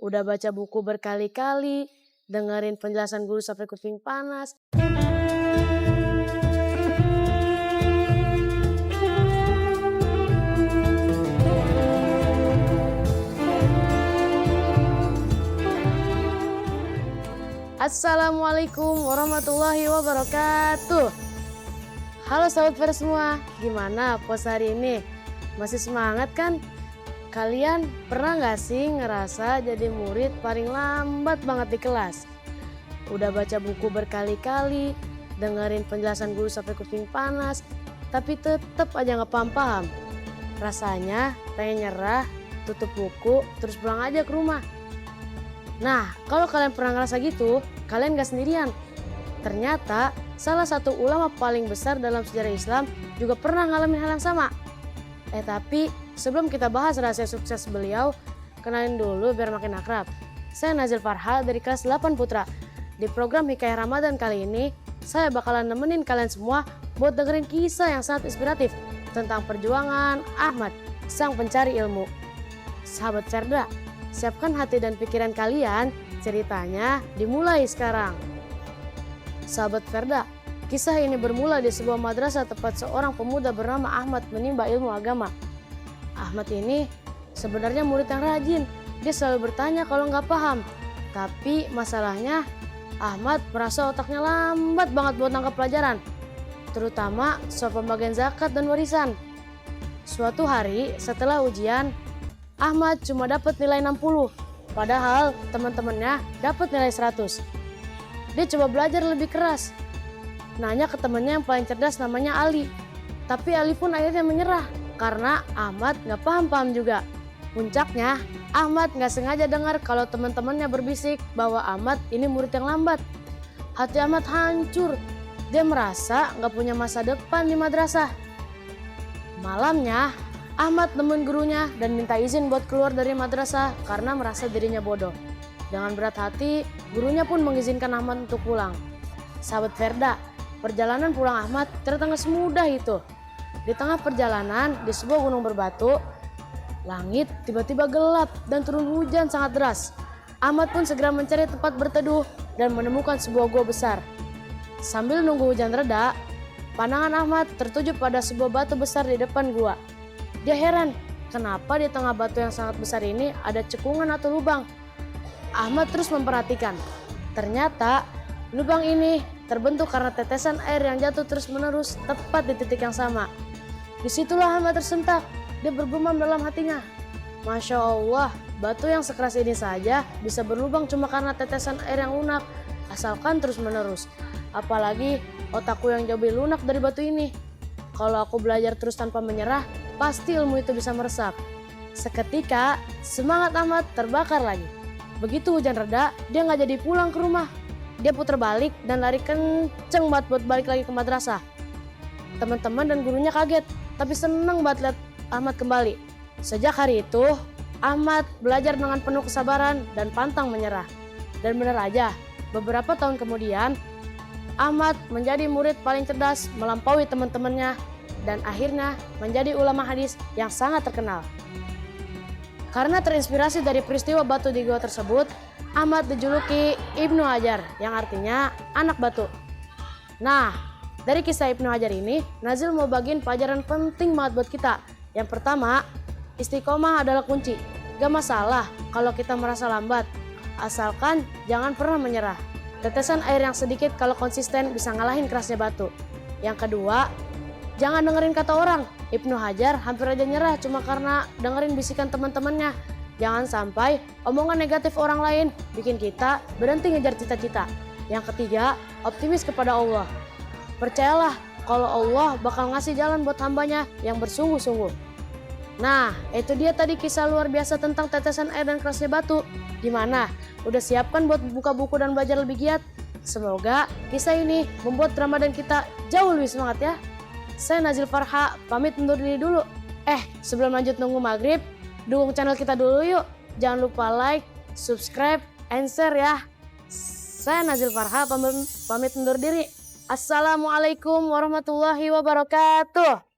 Udah baca buku berkali-kali, dengerin penjelasan guru sampai kuping panas. Assalamualaikum warahmatullahi wabarakatuh. Halo sahabat Vera semua, gimana puasa hari ini? Masih semangat kan? Kalian pernah gak sih ngerasa jadi murid paling lambat banget di kelas? Udah baca buku berkali-kali, dengerin penjelasan guru sampai kuping panas, tapi tetep aja gak paham-paham. Rasanya pengen nyerah, tutup buku, terus pulang aja ke rumah. Nah, kalau kalian pernah ngerasa gitu, kalian gak sendirian. Ternyata salah satu ulama paling besar dalam sejarah Islam juga pernah ngalamin hal yang sama. Tapi sebelum kita bahas rahasia sukses beliau, kenalin dulu biar makin akrab. Saya Nazil Farha dari kelas 8 Putra. Di program Hikayah Ramadan kali ini, saya bakalan nemenin kalian semua buat dengerin kisah yang sangat inspiratif tentang perjuangan Ahmad, sang pencari ilmu. Sahabat Verda, siapkan hati dan pikiran kalian, ceritanya dimulai sekarang. Sahabat Verda, kisah ini bermula di sebuah madrasah tempat seorang pemuda bernama Ahmad menimba ilmu agama. Ahmad ini sebenarnya murid yang rajin, dia selalu bertanya kalau nggak paham. Tapi masalahnya Ahmad merasa otaknya lambat banget buat nangkap pelajaran, terutama soal pembagian zakat dan warisan. Suatu hari setelah ujian, Ahmad cuma dapat nilai 60, padahal teman-temannya dapat nilai 100. Dia coba belajar lebih keras, nanya ke temannya yang paling cerdas namanya Ali. Tapi Ali pun akhirnya menyerah karena Ahmad gak paham-paham juga. Puncaknya, Ahmad gak sengaja dengar kalau teman-temannya berbisik bahwa Ahmad ini murid yang lambat. Hati Ahmad hancur, dia merasa gak punya masa depan di madrasah. Malamnya, Ahmad nemuin gurunya dan minta izin buat keluar dari madrasah karena merasa dirinya bodoh. Dengan berat hati, gurunya pun mengizinkan Ahmad untuk pulang. Sahabat Verda, perjalanan pulang Ahmad ternyata gak semudah itu. Di tengah perjalanan di sebuah gunung berbatu, langit tiba-tiba gelap dan turun hujan sangat deras. Ahmad pun segera mencari tempat berteduh dan menemukan sebuah gua besar. Sambil nunggu hujan reda, pandangan Ahmad tertuju pada sebuah batu besar di depan gua. Dia heran, kenapa di tengah batu yang sangat besar ini ada cekungan atau lubang. Ahmad terus memperhatikan. Ternyata lubang ini terbentuk karena tetesan air yang jatuh terus-menerus tepat di titik yang sama. Disitulah Ahmad tersentak. Dia bergumam dalam hatinya, Masya Allah, batu yang sekeras ini saja bisa berlubang cuma karena tetesan air yang lunak, asalkan terus-menerus. Apalagi otakku yang jauh lebih lunak dari batu ini. Kalau aku belajar terus tanpa menyerah, pasti ilmu itu bisa meresap. Seketika, semangat Ahmad terbakar lagi. Begitu hujan reda, dia gak jadi pulang ke rumah. Dia putar balik dan lari kenceng banget buat balik lagi ke madrasah. Teman-teman dan gurunya kaget, tapi seneng banget lihat Ahmad kembali. Sejak hari itu, Ahmad belajar dengan penuh kesabaran dan pantang menyerah. Dan benar aja, beberapa tahun kemudian, Ahmad menjadi murid paling cerdas melampaui teman-temannya dan akhirnya menjadi ulama hadis yang sangat terkenal. Karena terinspirasi dari peristiwa batu di gua tersebut, Ahmad dijuluki Ibnu Hajar yang artinya anak batu. Nah, dari kisah Ibnu Hajar ini, Nazil mau bagiin pelajaran penting banget buat kita. Yang pertama, istiqomah adalah kunci. Gak masalah kalau kita merasa lambat, asalkan jangan pernah menyerah. Tetesan air yang sedikit kalau konsisten bisa ngalahin kerasnya batu. Yang kedua, jangan dengerin kata orang. Ibnu Hajar hampir aja nyerah cuma karena dengerin bisikan teman-temannya. Jangan sampai omongan negatif orang lain bikin kita berhenti ngejar cita-cita. Yang ketiga, optimis kepada Allah. Percayalah kalau Allah bakal ngasih jalan buat hambanya yang bersungguh-sungguh. Nah, itu dia tadi kisah luar biasa tentang tetesan air dan kerasnya batu. Gimana? Udah siapkan buat buka buku dan belajar lebih giat? Semoga kisah ini membuat Ramadan kita jauh lebih semangat ya. Saya Nazil Farha, pamit undur diri dulu. Sebelum lanjut nunggu maghrib, dukung channel kita dulu yuk. Jangan lupa like, subscribe, and share ya. Saya Nazil Farha, pamit undur diri. Assalamualaikum warahmatullahi wabarakatuh.